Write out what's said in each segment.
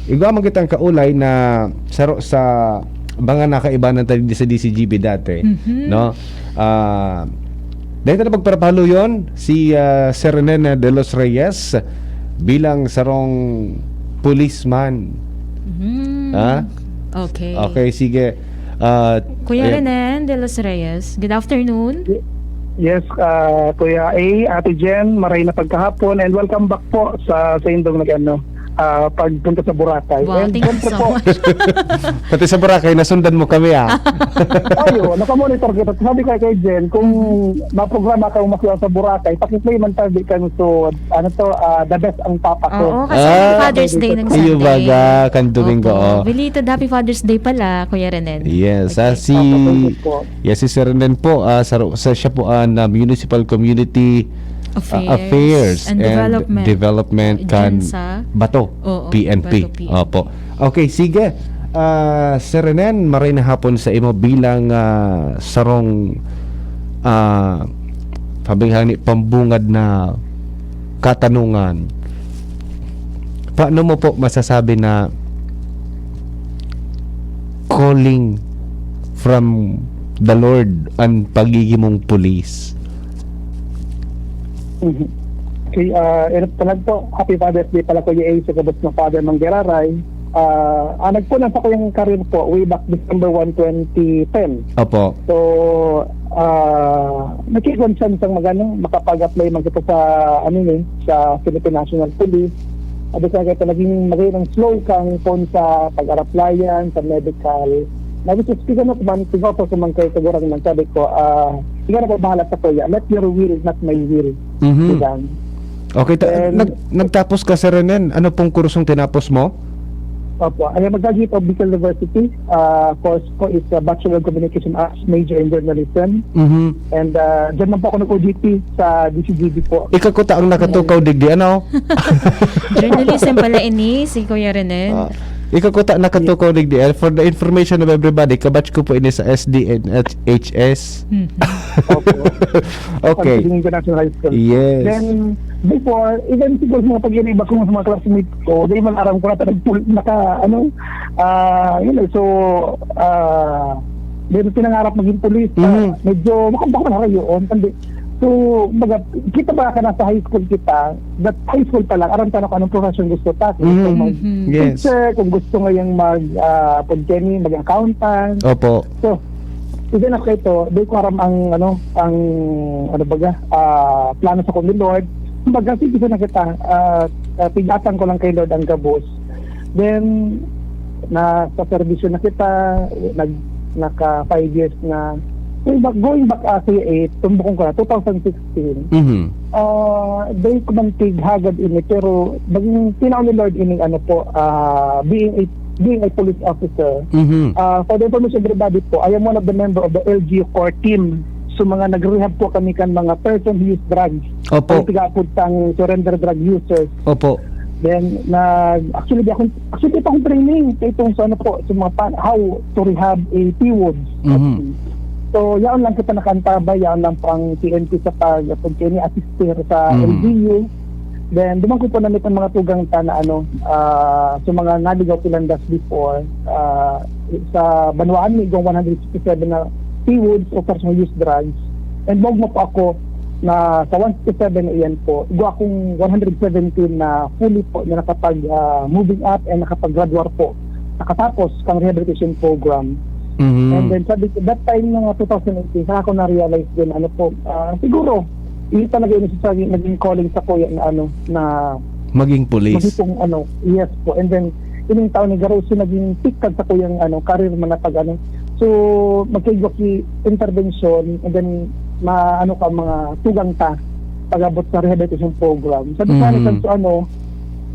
igwa man kitang kaulay na sa mga nakaibanan tayo sa DCGB dati, no? Dahil na pagparapalo yon si Sir Renen de los Reyes bilang sarong policeman. Okay. Okay, sige. Kuya ayan. Renen de los Reyes, good afternoon. Yes, Kuya A, Ate Jen, maray na pagkahapon and welcome back po sa indong pagpunta sa Boracay. Wow, And thank you syempre so po, much. Pati sa Boracay, nasundan mo kami ayo, nakamonitor kita. Sabi ko kay Jen, kung maprograma ka umakyat sa Boracay, pakiplay man tayo kan so the best ang papa ko. Oo, kasi Father's Day ng Sunday. Iyo baga, kan Domingo. Opo. Belated Happy Father's Day pala, Kuya Renen. Yes, Okay. si Sir Renen po, siya po ang Municipal Community Affairs and Development dyan kan sa Bato, Oo, PNP. Bato, PNP. Opo. Okay, sige. Sir Renen, maray na hapon sa imo bilang sarong pabinghani pambungad na katanungan. Paano mo po masasabi na calling from the Lord ang pagiging mong pulis? Okay, talag po, Happy Father's Day pala ko yung A sa kabos ng Father Manggeraray. Nagpunan sa ko yung career po way back December 1, 2010. Opo. So, nakikonsyan sang makapag-apply man kita sa sa Philippine National Police. At sa kaya naging ng slow kang phone sa pag-applyan, sa medical. Nag-speak na man, siguro po kumang kayo siguro ng sabi ko, hindi na po bahala sa kuya. Let your will, not my will. Diyan. Okay, nagtapos ka Sir Renen. Ano pong kursong tinapos mo? Opo, I am a graduate of Bicol University. Course ko is Bachelor of Communication Arts, major in journalism. And dyan man po ako nag-OJT sa DCGB po. Ikaw ko taong nakatukaw digdi, ano? Journalism pala ini, si Kuya Renen. Ikaw ko taong nakatukaw digdi. For the information of everybody, kabatch ko po ini sa SDNHS. Opo. Okay. Pagdating International High School. Yes. Then, before, even siguro mga pag-iriba ko sa mga classmates ko, dahil man aram ko na dahil pinangarap maging police, medyo makabak na yun. So, kita ba ka nasa high school kita, that high school pa lang, aram tanong anong profession gusto ta. Yes. Teacher, kung gusto ngayong mag-accountant. Opo. So, even ako ito, di ko aram ang plano sa kundi Lord. Kumbaga, sige na kita, pigatan ko lang kay Lord ang gabos. Then, sa servisyo na kita, naka 5 years na. Going back kasi tumbukong ko na, 2016. Dahil ko man tighagad ini, pero baging tinaw ni Lord ini, being a police officer. For the information of everybody po, I am one of the member of the LGU core team. So mga nag-rehab po kami kan mga person who use drugs. Opo. Ang tigapod sang surrender drug users. Opo. Then actually pa akong training itong sa sa mga how to rehab a P-Woods. So yan lang kita nakantaba, yan lang pang TNT sa pag-assistir sa LGU. Then duman ko po namit ang mga tugang na sa mga naligaw pilandas before sa Banwaan Migong 167 na P-Woods o person who use drugs. And bog mo po ako na sa 167 na iyan po, igo akong 117 na fully po na nakapag moving up and nakapag-graduate po. Nakatapos kang rehabilitation program. And then sabi ko, that time ng 2018, saka ako na-realize din, siguro, hindi talaga yun sa naging calling sa kuya na maging police. Yes po. And then, ilang taon ni Garoso naging tikad sa kuyang career man na So, magkaigoki intervention and then mga tugang ta pag-abot sa rehabilitation program. Sabi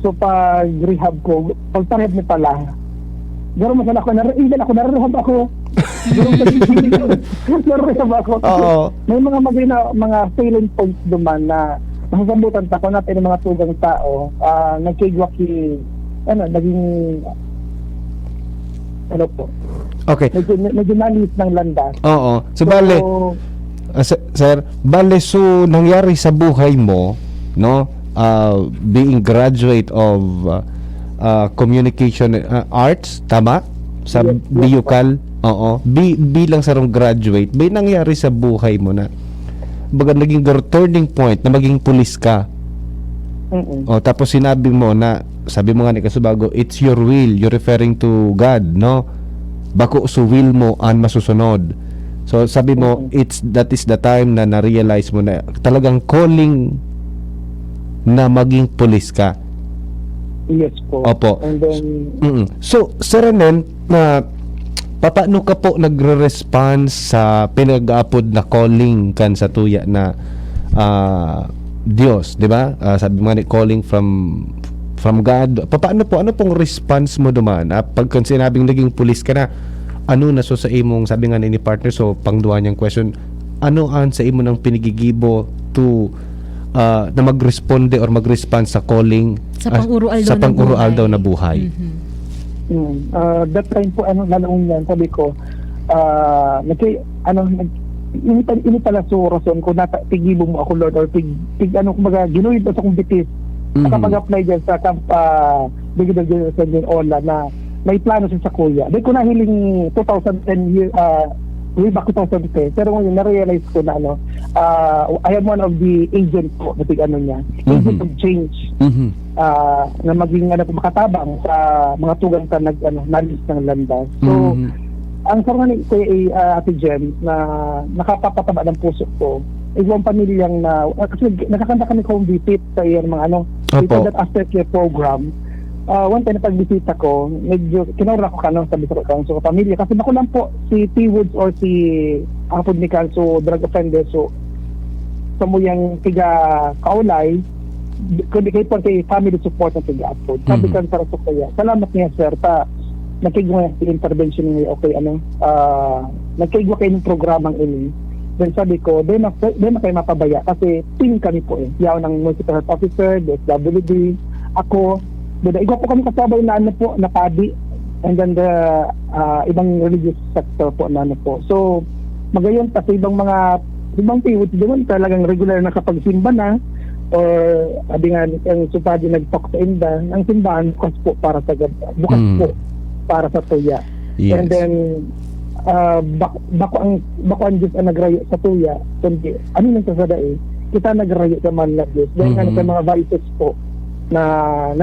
so pag-rehab ko, pag-rehab ni pala, garo mo sana ako, narehab ako. Narehab ako. May mga salient points duman na masasambutan ta ko natin ng mga tugang tao, nagkaigoki, naging po. Okay. Medyo nalis ng landas. Oo. So, bale, sir, nangyari sa buhay mo, no, being graduate of communication arts, tama? Sa Yes, yes, BUCAL. Oo. Bilang sarong graduate, may nangyari sa buhay mo na baga naging turning point na maging pulis ka. O tapos sinabi mo na, sabi mo nga ni Kasubago, it's your will, you're referring to God, no? Bako sa will mo ang masusunod. So sabi mo, that is the time na na-realize mo na talagang calling na maging pulis ka. Yes po. Opo. And then, So, Sir Renen, paano ka po nagre-response sa pinag-aapod na calling kan sa tuya na Diyos, di ba? Sabi mo nga ni, calling from God. Paano po, ano pong response mo duman? Pag sinabing naging pulis ka na, ano na so sa imong, sabi nga ni partner, so pangduwa niyang question, ano ang sa imo ng pinigigibo to na magresponde or mag-response sa calling Sa pang-urual sa daw na pang-urual buhay. daw na buhay. that time po, lalaong yan, sabi ko, ini pala so rason ko na tigibo mo ako, Lord, or kumbaga, ginuhit sa kong bitis. Nakapag-apply dyan sa Camp Brigadier General Sergeant Ola na may plano siya sa kuya. Dahil ko nahiling 2010 way back 2010. Pero ngayon, na-realize ko na I am one of the agents po na agent of change. Na maging makatabang sa mga tugang ka nalis ng landas. So, ang sarang ko ay Ate Jem na nakapapataba ng puso ko ay isang pamilyang kasi nakakanta kami home visit sa iyan mga that aftercare program. One time na pagbisita ko, medyo kinura ko sabi ko sa pamilya kasi bako lang po si T. Woods or si Apod ni Canso drug offender, so samuyang tiga kaulay kundi kayo po kay family support ng tiga Apod. Sabi kan para sa kaya salamat niya sir nakigwa yung intervention niya okay nakigwa kayo ng programang ini. Then sabi ko then kayo mapabaya kasi team kami po yaw ng municipal health officer, SWD, ako. Igo po kami kasabay na na padi and then the ibang religious sector po na po. So magayon pa sa ibang piwot doon talagang regular na kapagsimba na or sabi nga ang supadi nag-talk sa inda ang simbahan bukas po para sa bukas po para sa tuya. Yes. And then bako ang Diyos ang nagrayo sa tuya kundi ano nang sasada kita nagrayo sa man na Diyos dahil sa mga vices po na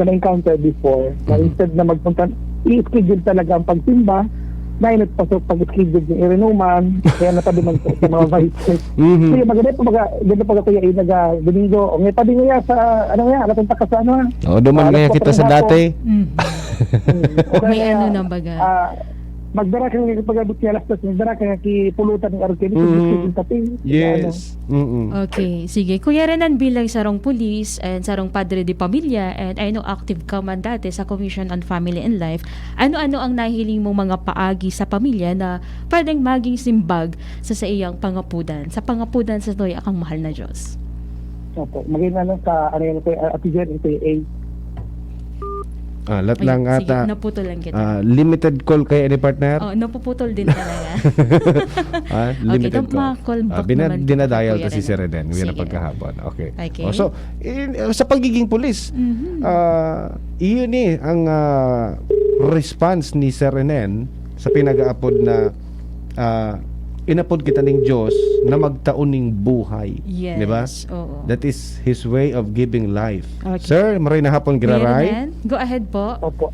encounter before na instead na magpunta i-schedule talaga ang pagsimba na init pa sa pag-schedule ng irinuman kaya natabi man po sa mga vices kaya maganda po kuya nag-domingo o ngayon tabi nga sa napunta ka sa duman nga kita sa dati May na baga. Magdara kang pag-abot niya lastas, magdara kang kipulutan ng arkin, yes. Okay, sige. Kuya Renan, bilang sarong pulis and sarong padre de pamilya and I know active ka man dati sa Commission on Family and Life, ano-ano ang nahiling mong mga paagi sa pamilya na pwedeng maging simbag sa iyang pangapudan? Sa pangapudan sa to'y akang mahal na Diyos. Opo, maging sa Ate Jen, ito Lat lang sige, ata naputol lang kita. limited call kay any partner. Napuputol din talaga. Limited call back naman. Dinadial Kuya to si Renan. Sir Renen Sige. pagkahapon. Okay. Okay. So sa pagiging pulis, iyon ang response ni Sir Renen sa pinag-aapod na inapod kita ng Diyos na magtauning buhay. Yes. Di ba? Oo. That is His way of giving life. Okay. Sir, maray na hapon Kuya giraray. Renan, go ahead po. Opo.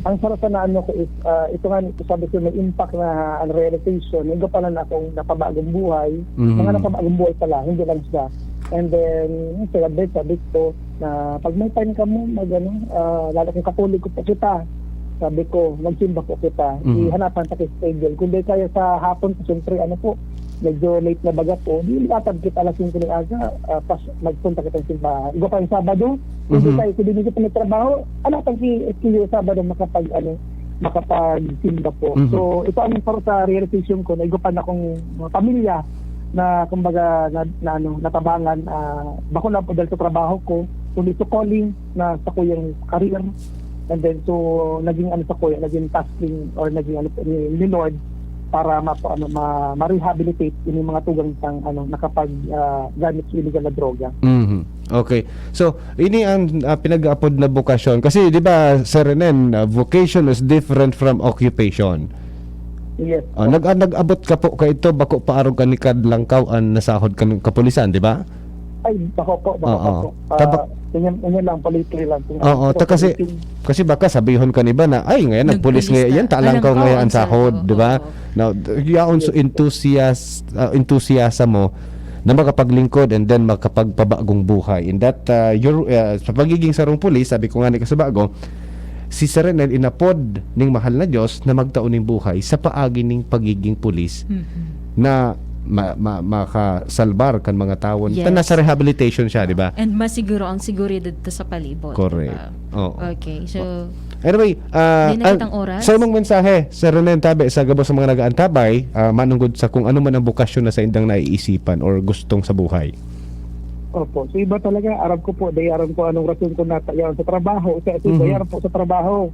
Ang sarap na ko is, ito nga, sabi ko, may impact na realization. Hindi pa lang akong napabagong buhay. Mga napabagong buhay pala, hindi lang siya. And then, sabi ko, na pag may time ka mo, lalo kung kapulig ko pa kita, sabi ko, magsimba po kita, ihanapan sa schedule. Kung di kaya sa hapon, siyempre, medyo late na baga po, di latag kita alas 5 ng aga, pas magpunta kita sa simbahan. Igo pa yung Sabado, hindi tayo, kung di kita may trabaho, alatang schedule Sabado makapag-simba po. So, ito ang para sa realization ko, na igo pa na akong pamilya, na kumbaga natabangan, bako lang po dahil sa trabaho ko, kundi sa calling na sa kuyang career. And then so naging sa kuya, naging tasking or naging ni Lord para ma-rehabilitate yung mga tugang sang nakapag gamit sa illegal na droga. Okay. So, ini ang pinag-apod na bukasyon. Kasi, di ba, Sir Renen, vocation is different from occupation. Yes. Nag-abot ka po ka ito, bako paarong ka ni Kadlangkaw ang nasahod ka ng kapulisan, di ba? Ay, bako po. Ganyan lang, palitri lang. Kasi baka sabihon ka ni ba na, ay, ngayon, nagpulis ngayon, yan, talangkaw ngayon ang sahod, di ba? Now, yaon so enthusiasm mo na makapaglingkod and then makapagpabagong buhay. In that, sa pagiging sarong pulis, sabi ko nga ni Kasabago, si Sir Renel inapod ning mahal na Diyos na magtaon ning buhay sa paagi ning pagiging pulis na makasalbar kan mga tawon. Yes. Nasa rehabilitation siya, di ba? And masiguro ang seguridad to sa palibot. Correct. Diba? Oo. Okay, so Anyway, Di na kitang oras? sa imong mensahe, Sir Renen Tabe, sa gabos sa mga nagaantabay, manunggod sa kung ano man ang bukasyon na sa indang naiisipan or gustong sa buhay. Opo. So iba talaga, aram ko po, dayaran ko anong rason ko natayaran sa trabaho. Sa dayaran po sa trabaho.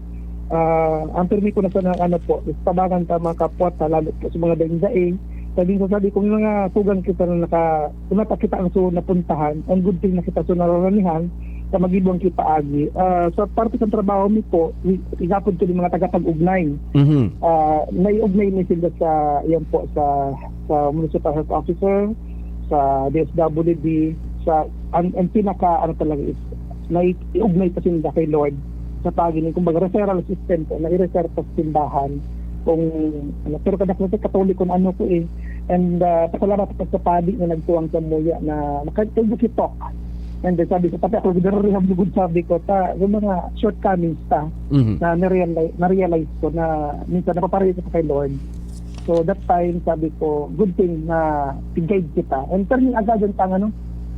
Ang permi ko na sa po, tabangan ta mga kapwa, lalo po sa mga daing-daing. Sabi ko, may mga tugang kita na kita ang napuntahan, ang good thing na kita nararanihan, sa magibong kita agi. Sa parte ng trabaho mi po, igapon ko yung mga taga-pag-ugnay. Naiugnay ni sila sa municipal health officer, sa DSWD, ang pinaka talaga is naiugnay pa sila kay Lord sa paginin, kumbaga referral system po, nai-refer pa sa simbahan kung pero kadaklat katoliko na ko and pasalamat pa sa padi na nagtuwang sa muya na makatugitok. And then sabi ko, pati ako rehab lugod, sabi ko, yung mga shortcomings na na-realize ko na minsan napapareho ko kay Lord. So that time, sabi ko, good thing na i-guide kita. And turning agad yung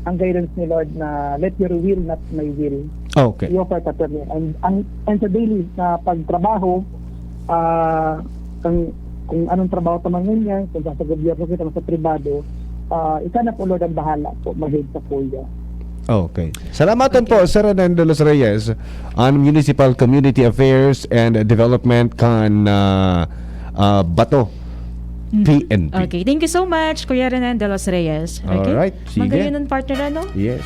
ang guidance ni Lord na let your will, not my will. Okay. I-offer ka turning. And sa daily na pagtrabaho, kung anong trabaho tamang ganyan, kung sa gobyerno kita, sa pribado, ika na po Lord ang bahala po, mahid sa kuya. Okay. Salamatan po, Sir Renen de los Reyes, on Municipal Community Affairs and Development kan Bato, PNP. Okay, thank you so much, Kuya Renan de los Reyes. Okay? Alright, sige. Magayon ng partner, ano? Yes.